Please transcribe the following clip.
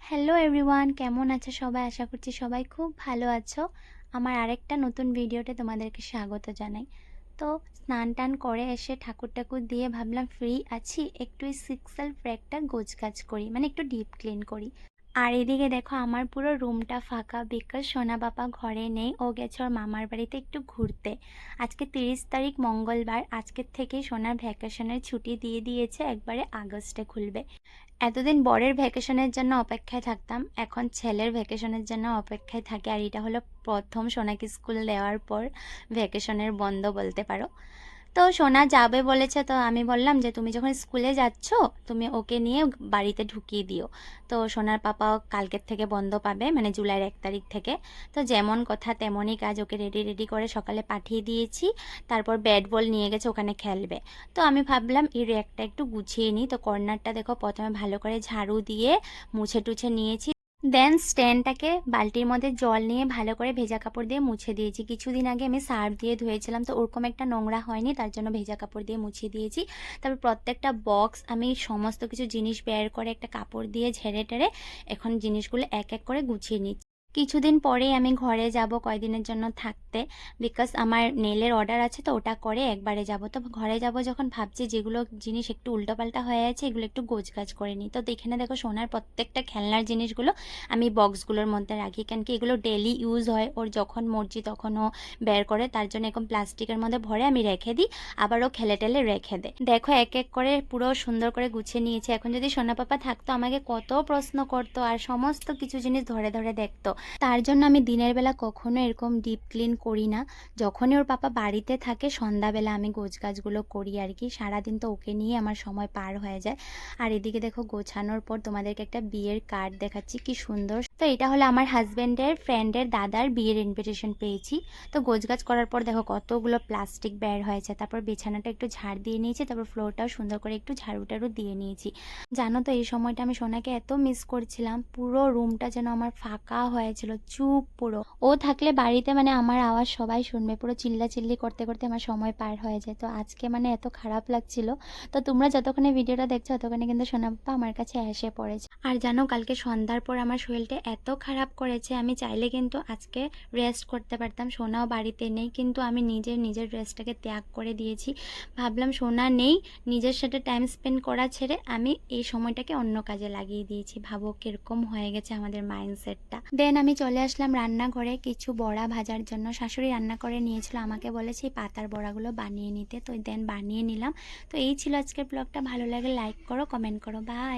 Hello everyone, কেমন আছো সবাই? আশা করছি সবাই খুব ভালো আছো। আমার আরেকটা নতুন ভিডিওতে তোমাদেরকে স্বাগত জানাই। তো স্নান-টান করে এসে ঠাকুর-টাকুর দিয়ে ভাবলাম ফ্রি আছি, একটু এই সিক্সেল একটা গোছগাছ করি, মানে একটু ডিপ ক্লিন করি। আর এদিকে দেখো আমার পুরো রুমটা ফাঁকা, বিকজ সোনা বাবা ঘরে নেই, ও গেছে ওর মামার বাড়িতে একটু ঘুরতে। আজকে 30 তারিখ মঙ্গলবার, আজকের থেকেই সোনার ভ্যাকেশনের ছুটি দিয়ে দিয়েছে, একবারে আগস্টে খুলবে। এতদিন বরের ভ্যাকেশনের জন্য অপেক্ষায় থাকতাম, এখন ছেলের ভ্যাকেশনের জন্য অপেক্ষায় থাকি। আর এটা হলো প্রথম সোনাকে স্কুল দেওয়ার পর ভ্যাকেশনের বন্ধ বলতে পারো। তো সোনা যাবে বলেছে, তো আমি বললাম যে তুমি যখন স্কুলে যাচ্ছ তুমি ওকে নিয়ে বাড়িতে ঢুকিয়ে দিও। তো সোনার পাপাও কালকের থেকে বন্ধ পাবে, মানে জুলাইয়ের 1 তারিখ থেকে। তো যেমন কথা তেমনই কাজ, ওকে রেডি রেডি করে সকালে পাঠিয়ে দিয়েছি। তারপর ব্যাট বল নিয়ে গেছে, ওখানে খেলবে। তো আমি ভাবলাম এর একটা একটু গুছিয়ে নিই। তো কর্নারটা দেখো প্রথমে ভালো করে ঝাড়ু দিয়ে মুছে টুছে নিয়েছি। দেন স্ট্যান্ডটাকে বালতির মধ্যে জল নিয়ে ভালো করে ভেজা কাপড় দিয়ে মুছে দিয়েছি। কিছুদিন আগে আমি সার্ফ দিয়ে ধুয়েছিলাম, তো ওরকম একটা নোংরা হয়নি, তার জন্য ভেজা কাপড় দিয়ে মুছিয়ে দিয়েছি। তারপর প্রত্যেকটা বক্স আমি সমস্ত কিছু জিনিস বের করে একটা কাপড় দিয়ে ঝেড়ে টেরে এখন জিনিসগুলো এক এক করে গুছিয়ে নিচ্ছি। কিছুদিন পরেই আমি ঘরে যাব কয়দিনের জন্য থাকতে, বিকজ আমার নেলের অর্ডার আছে, তো ওটা করে একবারে যাব। তো ঘরে যাব যখন ভাবছি যেগুলো জিনিস একটু উল্টোপাল্টা হয়ে আছে এগুলো একটু গোছগাছ করে নিই। তো এখানে দেখো সোনার প্রত্যেকটা খেলনার জিনিসগুলো আমি বক্সগুলোর মধ্যে রাখি, কেন কি এগুলো ডেলি ইউজ হয়, ওর যখন মর্জি তখন ও বের করে, তার জন্য এরকম প্লাস্টিকের মধ্যে ভরে আমি রেখে দিই, আবার ও খেলে টেলে রেখে দেয়। দেখো এক এক করে পুরো সুন্দর করে গুছিয়ে নিয়েছি। এখন যদি সোনা পাপা থাকতো আমাকে কত প্রশ্ন করতো আর সমস্ত কিছু জিনিস ধরে ধরে দেখতো। তার জন্য আমি দিনের বেলা কখনো এরকম ডিপ ক্লিন করি না। যখনই ওর পাপা বাড়িতে থাকে সন্ধ্যাবেলা আমি গোছগাছগুলো করি আর কি। সারাদিন তো ওকে নিয়ে আমার সময় পার হয়ে যায়। আর এদিকে দেখো গোছানোর পর তোমাদেরকে একটা বিয়ের কার্ড দেখাচ্ছি, কি সুন্দর। তো এটা হলো আমার হাজব্যান্ডের ফ্রেন্ডের দাদার বিয়ের ইনভিটেশন পেয়েছি। তো গোছগাছ করার পর দেখো কতগুলো প্লাস্টিক বের হয়েছে। তারপর বিছানাটা একটু ঝাড় দিয়ে নিয়েছি, তারপর ফ্লোরটাও সুন্দর করে একটু ঝাড়ু টাড়ু দিয়ে নিয়েছি। জানো তো এই সময়টা আমি সোনাকে এত মিস করছিলাম, পুরো রুমটা যেন আমার ফাঁকা হয়েছিল, চুপ পুরো। ও থাকলে বাড়িতে মানে আমার আওয়াজ সবাই শুনবে, পুরো চিল্লাচিল্লি করতে করতে আমার সময় পার হয়ে যায়। তো আজকে মানে এত খারাপ লাগছিল। তো তোমরা যতক্ষণে ভিডিওটা দেখছো ততক্ষণে কিন্তু সোনা পাপা আমার কাছে এসে পড়েছে। আর জানো কালকে সন্ধ্যার পর আমার শরীরটা এত খারাপ করেছে, আমি চাইলে কিন্তু আজকে রেস্ট করতে পারতাম, সোনাও বাড়িতে নেই, কিন্তু আমি নিজের রেস্টটাকে ত্যাগ করে দিয়েছি। ভাবলাম সোনা নেই, নিজের সাথে টাইম স্পেন্ড করা ছেড়ে আমি এই সময়টাকে অন্য কাজে লাগিয়ে দিয়েছি। ভাবো কিরকম হয়ে গেছে আমাদের মাইন্ডসেটটা। দেন আমি চলে আসলাম রান্নাঘরে কিছু বড়া ভাজার জন্য। শাশুড়ি রান্না করে নিয়েছিল, আমাকে বলেছে পাতার বড়াগুলো বানিয়ে নিতে, তো দেন বানিয়ে নিলাম। তো এই ছিল আজকের ব্লগটা। ভালো লাগে লাইক করো, কমেন্ট করো, বাই।